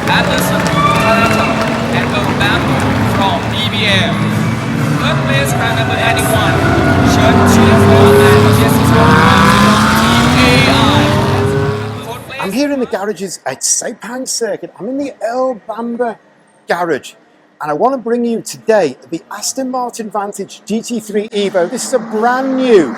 Anderson, Toronto, and Bamboo from DBL. Third place, car number 91, Shirt Cheerful and Jessica from Team AI. I'm here in the garages at Sepang Circuit. I'm in the Earl Bamber garage, and I want to bring you today the Aston Martin Vantage GT3 EVO. This is a brand new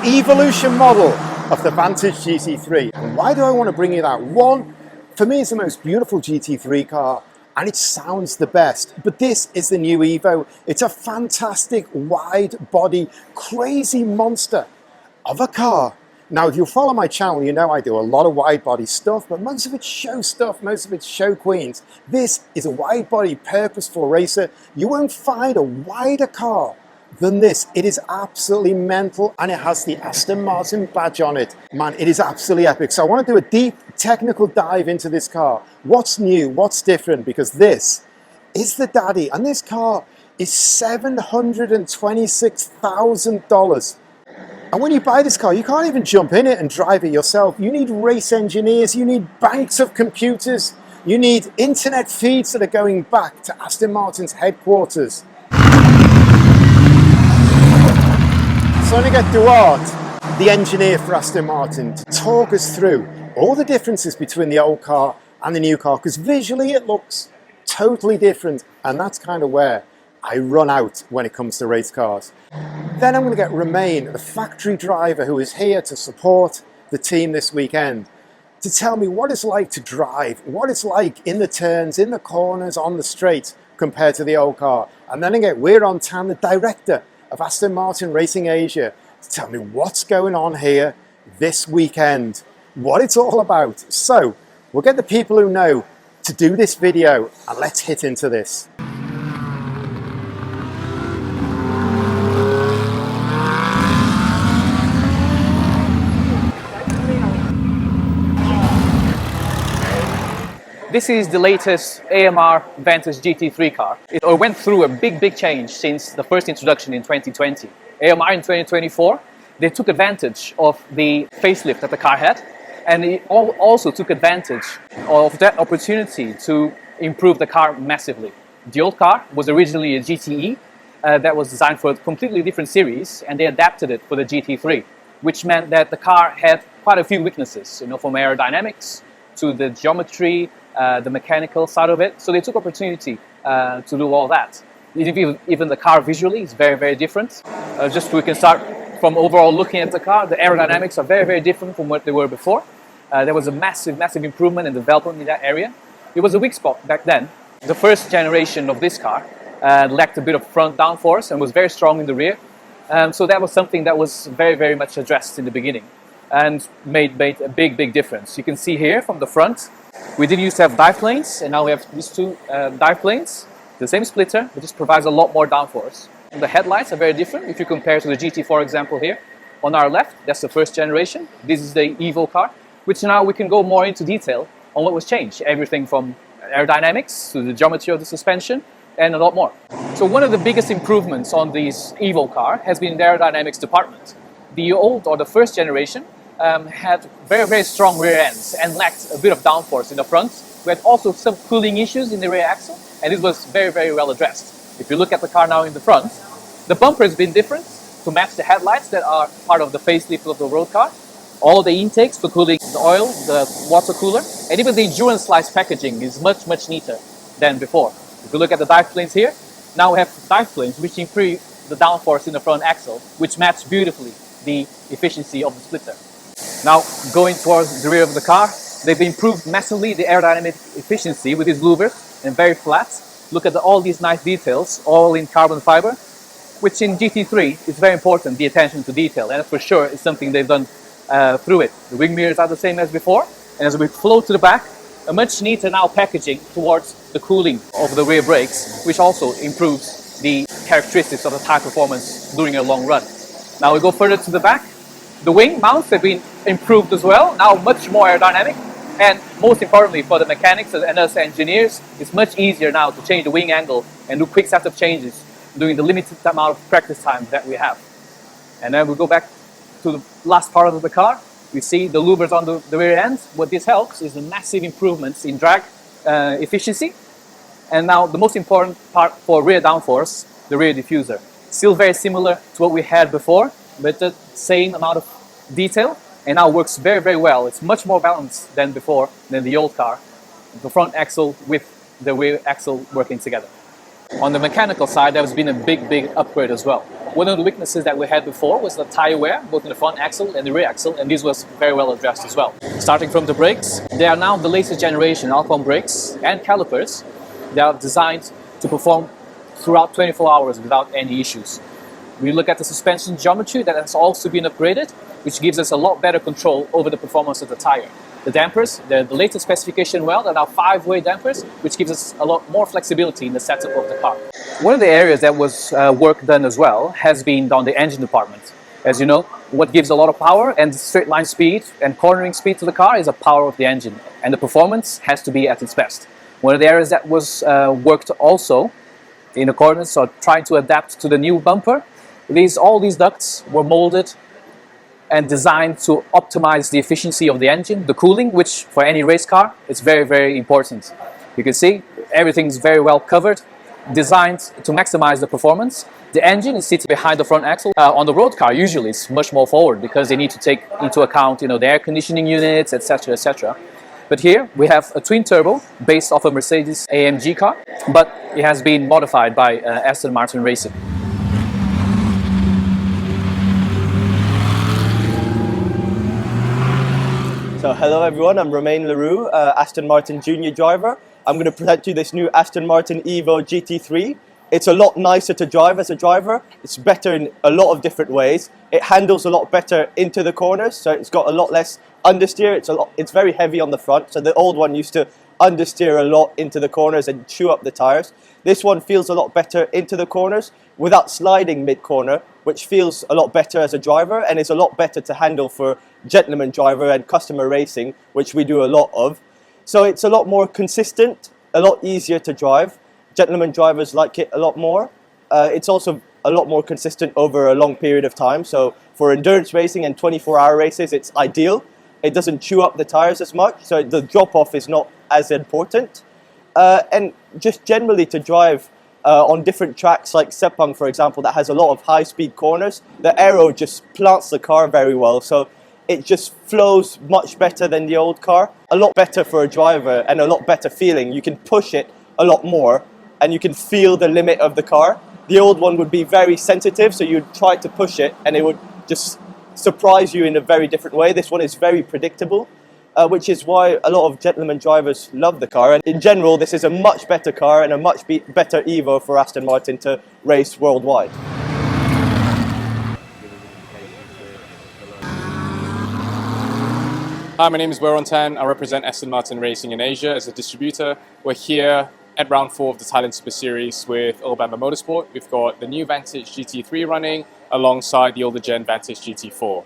evolution model of the Vantage GT3. And why do I want to bring you that? One, for me, it's the most beautiful GT3 car, and it sounds the best. But this is the new EVO. It's a fantastic wide body, crazy monster of a car. Now, if you follow my channel, you know I do a lot of wide body stuff, but most of it's show stuff, most of it's show queens. This is a wide body, purposeful racer. You won't find a wider car than this. It is absolutely mental, and it has the Aston Martin badge on it. Man, it is absolutely epic. So I want to do a deep technical dive into this car. What's new? What's different? Because this is the daddy, and this car is $726,000. And when you buy this car, you can't even jump in it and drive it yourself. You need race engineers, you need banks of computers, you need internet feeds that are going back to Aston Martin's headquarters. So I'm going to get Duarte, the engineer for Aston Martin, to talk us through all the differences between the old car and the new car, because visually it looks totally different, and that's kind of where I run out when it comes to race cars. Then I'm going to get Romain, the factory driver who is here to support the team this weekend, to tell me what it's like to drive, what it's like in the turns, in the corners, on the straight compared to the old car. And then I get Weir on Tan, the director of Aston Martin Racing Asia, to tell me what's going on here this weekend, what it's all about. So we'll get the people who know to do this video, and let's hit into this. This is the latest AMR Vantage GT3 car. It went through a big change since the first introduction in 2020. AMR in 2024, they took advantage of the facelift that the car had, and it also took advantage of that opportunity to improve the car massively. The old car was originally a GTE that was designed for a completely different series, and they adapted it for the GT3, which meant that the car had quite a few weaknesses, from aerodynamics to the geometry, the mechanical side of it. So they took opportunity to do all that. Even the car visually is very different. Just we can start from overall looking at the car. The aerodynamics are very different from what they were before. There was a massive improvement and development in that area. It was a weak spot back then. The first generation of this car lacked a bit of front downforce and was very strong in the rear. So that was something that was very much addressed in the beginning and made a big difference. You can see here from the front, we did used to have dive planes, and now we have these two dive planes. The same splitter, but just provides a lot more downforce. The headlights are very different if you compare to the GT, for example, here. On our left, that's the first generation. This is the EVO car, which now we can go more into detail on what was changed. Everything from aerodynamics to the geometry of the suspension and a lot more. So one of the biggest improvements on this EVO car has been the aerodynamics department. The old or the first generation had very strong rear ends and lacked a bit of downforce in the front. We had also some cooling issues in the rear axle, and it was very well addressed. If you look at the car now in the front, the bumper has been different to match the headlights that are part of the facelift of the road car. All the intakes for cooling the oil, the water cooler, and even the endurance slice packaging is much neater than before. If you look at the dive planes here, now we have dive planes which improve the downforce in the front axle, which match beautifully the efficiency of the splitter. Now, going towards the rear of the car, they've improved massively the aerodynamic efficiency with these louvers and very flat. Look at all these nice details, all in carbon fiber, which in GT3 is very important, the attention to detail, and for sure it's something they've done through it. The wing mirrors are the same as before, and as we flow to the back, a much neater now packaging towards the cooling of the rear brakes, which also improves the characteristics of the tire performance during a long run. Now we go further to the back. The wing mounts have been improved as well, now much more aerodynamic, and most importantly for the mechanics and us engineers, it's much easier now to change the wing angle and do quick setup changes during the limited amount of practice time that we have. And then we go back to the last part of the car. We see the louvers on the rear end. What this helps is the massive improvements in drag efficiency. And now the most important part for rear downforce, the rear diffuser. Still very similar to what we had before, but the same amount of detail, and now works very, very well. It's much more balanced than before, than the old car. The front axle with the rear axle working together. On the mechanical side, there has been a big upgrade as well. One of the weaknesses that we had before was the tire wear, both in the front axle and the rear axle, and this was very well addressed as well. Starting from the brakes, they are now the latest generation outbound brakes and calipers. They are designed to perform throughout 24 hours without any issues. We look at the suspension geometry that has also been upgraded, which gives us a lot better control over the performance of the tire. The dampers, they're the latest specification well, they're now 5-way dampers, which gives us a lot more flexibility in the setup of the car. One of the areas that was work done as well has been on the engine department. As you know, what gives a lot of power and straight line speed and cornering speed to the car is the power of the engine, and the performance has to be at its best. One of the areas that was worked also in accordance or trying to adapt to the new bumper, all these ducts were molded and designed to optimize the efficiency of the engine, the cooling, which for any race car is very, very important. You can see everything's very well covered, designed to maximize the performance. The engine is sitting behind the front axle. On the road car, usually it's much more forward because they need to take into account, the air conditioning units, etc., etc. But here we have a twin turbo based off a Mercedes AMG car, but it has been modified by Aston Martin Racing. So hello everyone, I'm Romain Leroux, Aston Martin Junior driver. I'm going to present you this new Aston Martin EVO GT3. It's a lot nicer to drive as a driver. It's better in a lot of different ways. It handles a lot better into the corners, so it's got a lot less understeer. It's very heavy on the front, so the old one used to understeer a lot into the corners and chew up the tires. This one feels a lot better into the corners without sliding mid-corner, which feels a lot better as a driver and is a lot better to handle for gentleman driver and customer racing, which we do a lot of. So it's a lot more consistent, a lot easier to drive. Gentleman drivers like it a lot more. It's also a lot more consistent over a long period of time. So for endurance racing and 24-hour races, it's ideal. It doesn't chew up the tires as much, so the drop-off is not as important. And just generally to drive on different tracks like Sepang, for example, that has a lot of high-speed corners, the aero just plants the car very well. So it just flows much better than the old car. A lot better for a driver and a lot better feeling. You can push it a lot more and you can feel the limit of the car. The old one would be very sensitive, so you'd try to push it and it would just surprise you in a very different way. This one is very predictable, which is why a lot of gentleman drivers love the car. And in general, this is a much better car and a much better EVO for Aston Martin to race worldwide. Hi, my name is Weron Tan. I represent Aston Martin Racing in Asia as a distributor. We're here at round 4 of the Thailand Super Series with Bamba Motorsport. We've got the new Vantage GT3 running alongside the older gen Vantage GT4.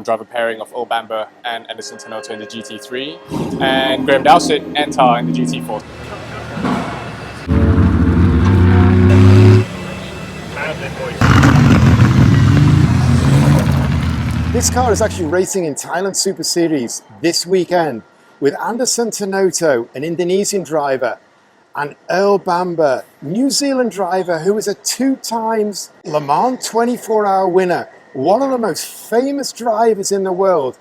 Driver pairing of Bamba and Anderson Tanoto in the GT3 and Graham Dowsett and Tar in the GT4. This car is actually racing in Thailand Super Series this weekend with Anderson Tanoto, an Indonesian driver, and Bamba, New Zealand driver who is a 2-time Le Mans 24-hour winner, one of the most famous drivers in the world.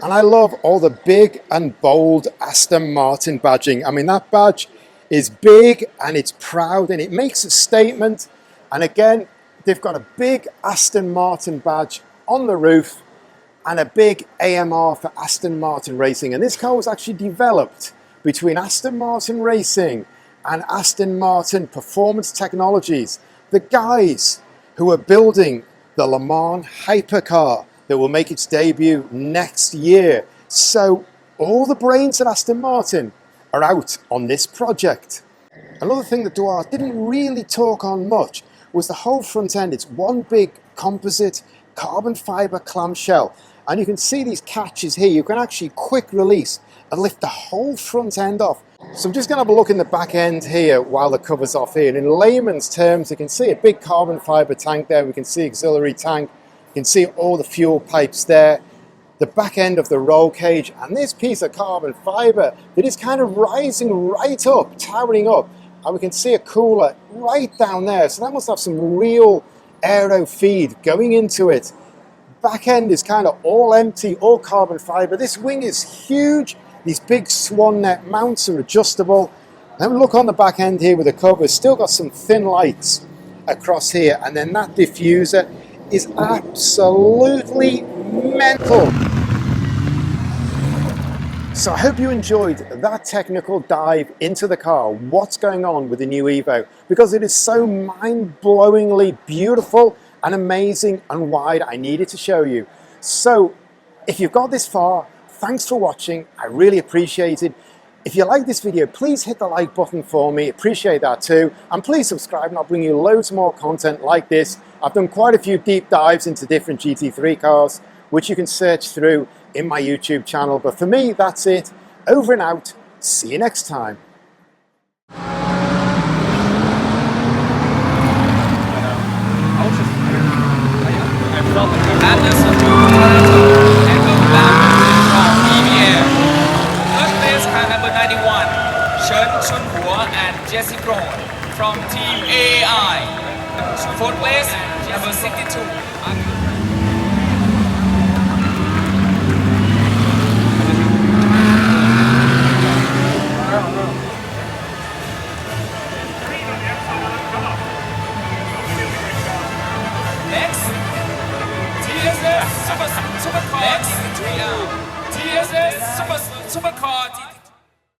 And I love all the big and bold Aston Martin badging. I mean, that badge is big and it's proud and it makes a statement. And again, they've got a big Aston Martin badge on the roof and a big AMR for Aston Martin Racing. And this car was actually developed between Aston Martin Racing and Aston Martin Performance Technologies, the guys who are building the Le Mans hypercar that will make its debut next year. So all the brains at Aston Martin are out on this project. Another thing that Duarte didn't really talk on much was the whole front end. It's one big composite carbon fiber clamshell. And you can see these catches here. You can actually quick release and lift the whole front end off. So I'm just going to have a look in the back end here while the cover's off here. And in layman's terms, you can see a big carbon fiber tank there. We can see auxiliary tank. You can see all the fuel pipes there. the back end of the roll cage and this piece of carbon fiber that is kind of rising right up, towering up. And we can see a cooler right down there. So that must have some real aero feed going into it. Back end is kind of all empty, all carbon fiber. This wing is huge. These big swan neck mounts are adjustable. Then look on the back end here with the cover. Still got some thin lights across here. And then that diffuser is absolutely mental. So I hope you enjoyed that technical dive into the car, what's going on with the new Evo, because it is so mind-blowingly beautiful and amazing and wide. I needed to show you. So if you've got this far, thanks for watching. I really appreciate it. If you like this video, please hit the like button for me. Appreciate that too. And please subscribe and I'll bring you loads more content like this. I've done quite a few deep dives into different GT3 cars, which you can search through in my YouTube channel. But for me, that's it. Over and out. See you next time. Aston Aero from EVO. Third place, car number 91, Chen Chunhua and Jesse Krohn from Team AI. Fourth place, number 62. Next, TSS Supercar TSS Supercar